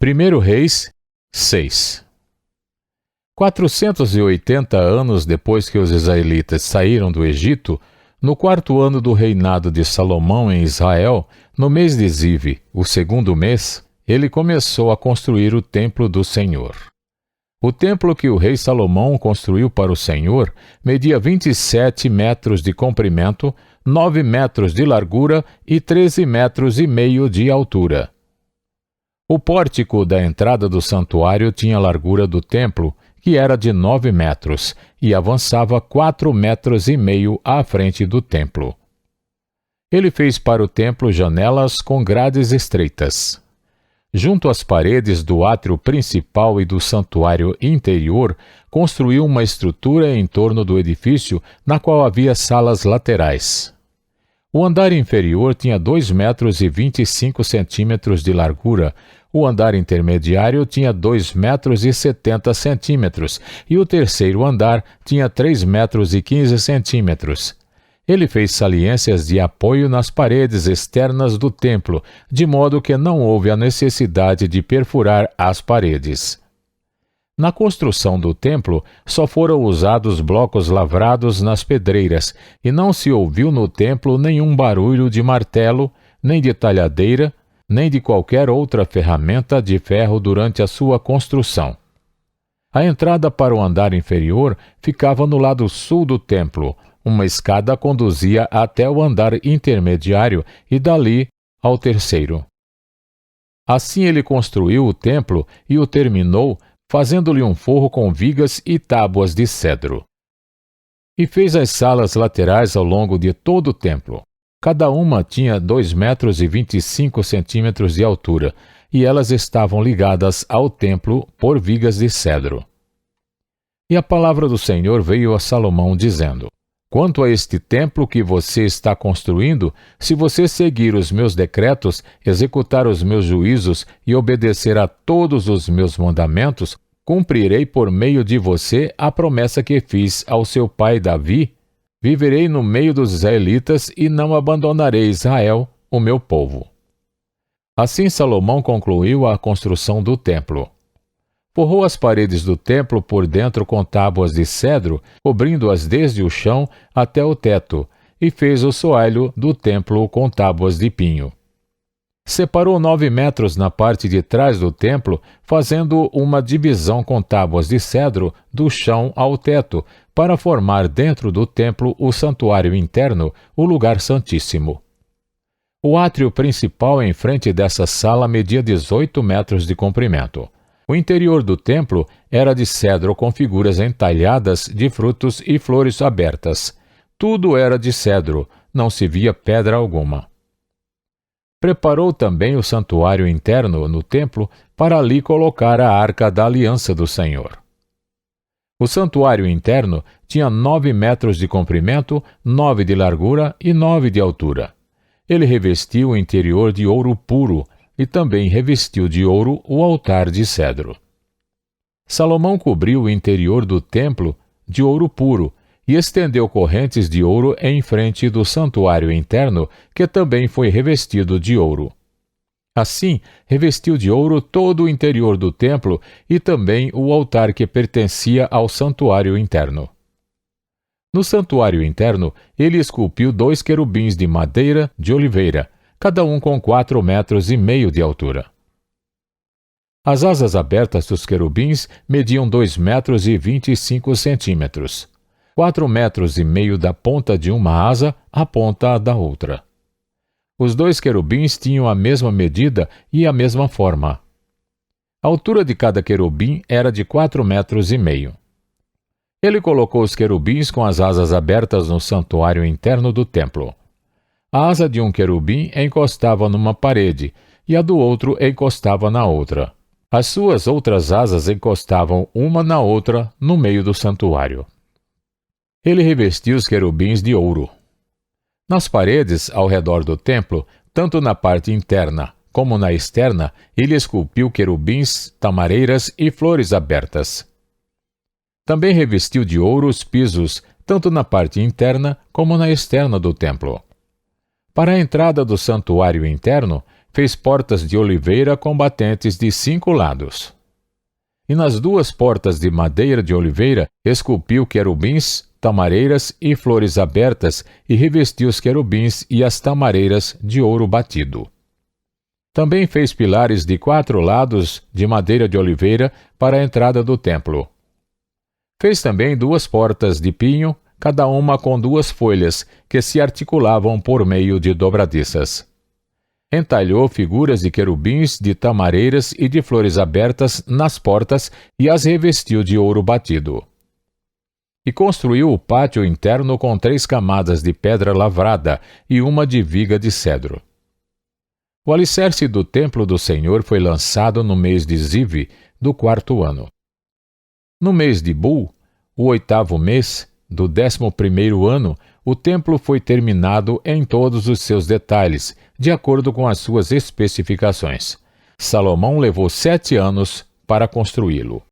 1 Reis 6. 480 anos depois que os israelitas saíram do Egito, no 4º ano do reinado de Salomão em Israel, no mês de Zive, o 2º mês, ele começou a construir o templo do Senhor. O templo que o rei Salomão construiu para o Senhor media 27 metros de comprimento, 9 metros de largura e 13 metros e meio de altura. O pórtico da entrada do santuário tinha a largura do templo, que era de 9 metros, e avançava 4 metros e meio à frente do templo. Ele fez para o templo janelas com grades estreitas. Junto às paredes do átrio principal e do santuário interior, construiu uma estrutura em torno do edifício, na qual havia salas laterais. O andar inferior tinha 2 metros e 25 centímetros de largura, o andar intermediário tinha 2 metros e 70 centímetros e o terceiro andar tinha 3 metros e 15 centímetros. Ele fez saliências de apoio nas paredes externas do templo, de modo que não houve a necessidade de perfurar as paredes. Na construção do templo, só foram usados blocos lavrados nas pedreiras, e não se ouviu no templo nenhum barulho de martelo, nem de talhadeira, nem de qualquer outra ferramenta de ferro durante a sua construção. A entrada para o andar inferior ficava no lado sul do templo. Uma escada conduzia até o andar intermediário e dali ao terceiro. Assim ele construiu o templo e o terminou, fazendo-lhe um forro com vigas e tábuas de cedro. E fez as salas laterais ao longo de todo o templo. Cada uma tinha 2 metros e 25 centímetros de altura, e elas estavam ligadas ao templo por vigas de cedro. E a palavra do Senhor veio a Salomão, dizendo: Quanto a este templo que você está construindo, se você seguir os meus decretos, executar os meus juízos e obedecer a todos os meus mandamentos, cumprirei por meio de você a promessa que fiz ao seu pai Davi. Viverei no meio dos israelitas e não abandonarei Israel, o meu povo. Assim Salomão concluiu a construção do templo. Forrou as paredes do templo por dentro com tábuas de cedro, cobrindo-as desde o chão até o teto, e fez o soalho do templo com tábuas de pinho. Separou 9 metros na parte de trás do templo, fazendo uma divisão com tábuas de cedro do chão ao teto, para formar dentro do templo o santuário interno, o lugar santíssimo. O átrio principal em frente dessa sala media 18 metros de comprimento. O interior do templo era de cedro com figuras entalhadas de frutos e flores abertas. Tudo era de cedro, não se via pedra alguma. Preparou também o santuário interno no templo para ali colocar a arca da aliança do Senhor. O santuário interno tinha 9 metros de comprimento, 9 de largura e 9 de altura. Ele revestiu o interior de ouro puro e também revestiu de ouro o altar de cedro. Salomão cobriu o interior do templo de ouro puro e estendeu correntes de ouro em frente do santuário interno, que também foi revestido de ouro. Assim, revestiu de ouro todo o interior do templo e também o altar que pertencia ao santuário interno. No santuário interno, ele esculpiu 2 querubins de madeira de oliveira, cada um com 4 metros e meio de altura. As asas abertas dos querubins mediam 2 metros e 25 centímetros, 4 metros e meio da ponta de uma asa à ponta da outra. Os 2 querubins tinham a mesma medida e a mesma forma. A altura de cada querubim era de 4 metros e meio. Ele colocou os querubins com as asas abertas no santuário interno do templo. A asa de um querubim encostava numa parede, e a do outro encostava na outra. As suas outras asas encostavam uma na outra no meio do santuário. Ele revestiu os querubins de ouro. Nas paredes ao redor do templo, tanto na parte interna como na externa, ele esculpiu querubins, tamareiras e flores abertas. Também revestiu de ouro os pisos, tanto na parte interna como na externa do templo. Para a entrada do santuário interno, fez portas de oliveira com batentes de 5 lados. E nas 2 portas de madeira de oliveira esculpiu querubins, tamareiras e flores abertas, e revestiu os querubins e as tamareiras de ouro batido. Também fez pilares de 4 lados de madeira de oliveira para a entrada do templo. Fez também 2 portas de pinho, cada uma com 2 folhas, que se articulavam por meio de dobradiças. Entalhou figuras de querubins, de tamareiras e de flores abertas nas portas e as revestiu de ouro batido. E construiu o pátio interno com 3 camadas de pedra lavrada e uma de viga de cedro. O alicerce do templo do Senhor foi lançado no mês de Zive, do 4º ano. No mês de Bul, o 8º mês, do 11º ano, o templo foi terminado em todos os seus detalhes, de acordo com as suas especificações. Salomão levou 7 anos para construí-lo.